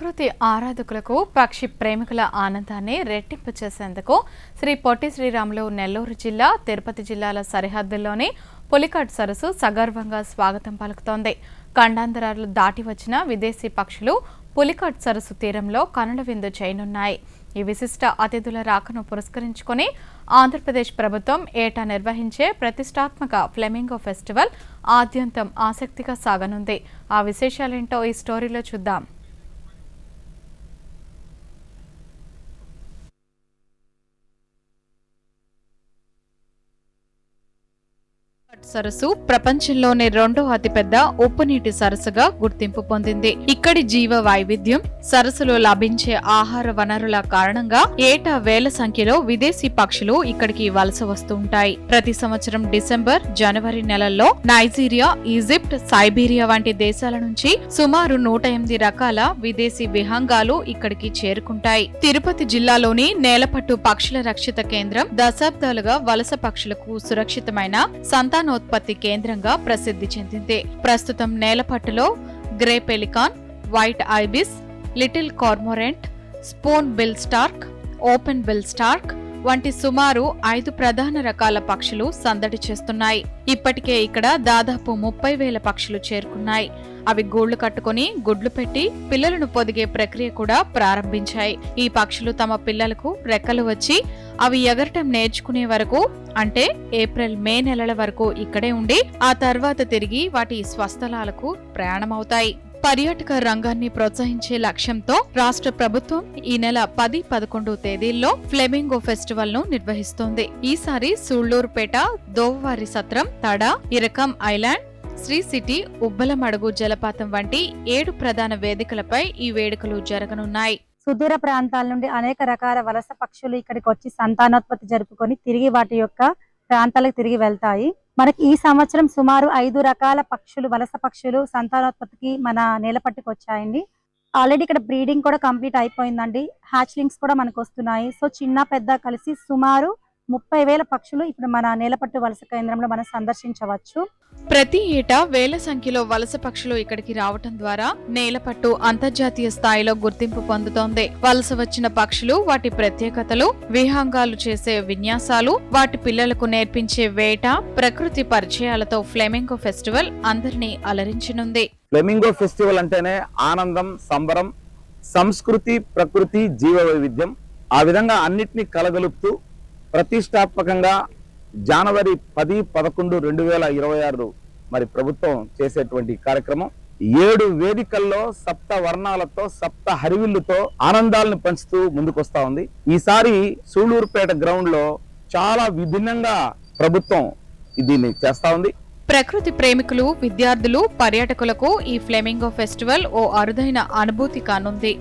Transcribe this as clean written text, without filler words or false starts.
ప్రకృతి ఆరాధకులకు పక్షి ప్రేమికుల ఆనందాన్ని రెట్టింపు చేసేందుకు శ్రీ పొట్టి శ్రీరాములు నెల్లూరు జిల్లా తిరుపతి జిల్లాల సరిహద్దుల్లోని పులికాట్ సరస్సు సగర్వంగా స్వాగతం పలుకుతోంది. ఖండాంతరాలు దాటి వచ్చిన విదేశీ పక్షులు పులికాట్ సరస్సు తీరంలో కనుల విందు చేయనున్నాయి. ఈ విశిష్ట అతిథుల రాకను పురస్కరించుకొని ఆంధ్రప్రదేశ్ ప్రభుత్వం ఏటా నిర్వహించే ప్రతిష్టాత్మక ఫ్లెమింగో ఫెస్టివల్ ఆద్యంతం ఆసక్తిగా సాగనుంది. ఆ విశేషాలేంటో ఈ స్టోరీలో చూద్దాం. సరస్సు ప్రపంచంలోనే రెండో అతిపెద్ద ఉప్పునీటి సరస్సుగా గుర్తింపు పొందింది. ఇక్కడి జీవ వైవిధ్యం, సరస్సులో లభించే ఆహార వనరుల కారణంగా ఏటా వేల సంఖ్యలో విదేశీ పక్షులు ఇక్కడికి వలస వస్తూ ఉంటాయి. ప్రతి సంవత్సరం డిసెంబర్, జనవరి నెలల్లో నైజీరియా, ఈజిప్ట్, సైబీరియా వంటి దేశాల నుంచి సుమారు 108 రకాల విదేశీ విహంగాలు ఇక్కడికి చేరుకుంటాయి. తిరుపతి జిల్లాలోని నేలపట్టు పక్షుల రక్షిత కేంద్రం దశాబ్దాలుగా వలస పక్షులకు సురక్షితమైన సంతానోత్పత్తి కేంద్రంగా ప్రసిద్ధి చెందింది. ప్రస్తుతం నేలపట్టులో grey pelican, white ibis, little cormorant, spoonbill stork, open bill stork వంటి సుమారు 5 ప్రధాన రకాల పక్షులు సందడి చేస్తున్నాయి. ఇప్పటికే ఇక్కడ దాదాపు 30,000 పక్షులు చేరుకున్నాయి. అవి గూళ్లు కట్టుకుని గుడ్లు పెట్టి పిల్లలను పొదిగే ప్రక్రియ కూడా ప్రారంభించాయి. ఈ పక్షులు తమ పిల్లలకు రెక్కలు వచ్చి అవి ఎగరటం నేర్చుకునే వరకు, అంటే ఏప్రిల్, మే నెలల వరకు ఇక్కడే ఉండి ఆ తర్వాత తిరిగి వాటి స్వస్థలాలకు ప్రయాణమవుతాయి. పర్యాటక రంగాన్ని ప్రోత్సహించే లక్ష్యంతో రాష్ట్ర ప్రభుత్వం ఈ నెల 10, 11 తేదీల్లో ఫ్లెమింగో ఫెస్టివల్ ను నిర్వహిస్తోంది. ఈసారి సూళ్లూరుపేట, దోవవారి సత్రం, తడ, ఇరకం ఐలాండ్, శ్రీ సిటీ, ఉబ్బలమడుగు జలపాతం వంటి 7 ప్రధాన వేదికలపై ఈ వేడుకలు జరగనున్నాయి. సుదూర ప్రాంతాల నుండి అనేక రకాల వలస పక్షులు ఇక్కడికి వచ్చి సంతానోత్పత్తి జరుపుకొని తిరిగి వాటి యొక్క ప్రాంతాలకు తిరిగి వెళ్తాయి. మనకి ఈ సంవత్సరం సుమారు 5 రకాల పక్షులు, వలస పక్షులు సంతానోత్పత్తికి మన నేలపట్టుకు వచ్చాయండి. ఆల్రెడీ ఇక్కడ బ్రీడింగ్ కూడా కంప్లీట్ అయిపోయిందండి. హ్యాచ్లింగ్స్ కూడా మనకు వస్తున్నాయి. సో చిన్న పెద్ద కలిసి సుమారు 30,000 పక్షులు ఇప్పుడు మన నేలపట్టు వలస కేంద్రంలో మనం సందర్శించవచ్చు. ప్రతి ఏటా వేల సంఖ్యలో వలస పక్షులు ఇక్కడికి రావటం ద్వారా నేలపట్టు అంతర్జాతీయ స్థాయిలో గుర్తింపు పొందుతోంది. వలస వచ్చిన పక్షులు, వాటి ప్రత్యేకతలు, విహంగాలు చేసే విన్యాసాలు, వాటి పిల్లలకు నేర్పించే వేట, ప్రకృతి పరిచయాలతో ఫ్లెమింగో ఫెస్టివల్ అందరినీ అలరించనుంది. ఫ్లెమింగో ఫెస్టివల్ అంటేనే ఆనందం, సంబరం, సంస్కృతి, ప్రకృతి, జీవ వైవిధ్యం, ఆ విధంగా అన్నిటినీ కలగలుపుతూ ప్రతిష్టాత్మకంగా జనవరి 10, 11, 2026 మరి ప్రభుత్వం చేసేటువంటి కార్యక్రమం 7 వేదికల్లో సప్త వర్ణాలతో, సప్త హరివిల్లుతో ఆనందాలను పంచుతూ ముందుకొస్తా ఉంది. ఈసారి సూళ్లూరుపేట గ్రౌండ్ లో చాలా విభిన్నంగా ప్రభుత్వం దీన్ని చేస్తా ఉంది. ప్రకృతి ప్రేమికులు, విద్యార్థులు, పర్యాటకులకు ఈ ఫ్లెమింగో ఫెస్టివల్ ఓ అరుదైన అనుభూతి కానుంది.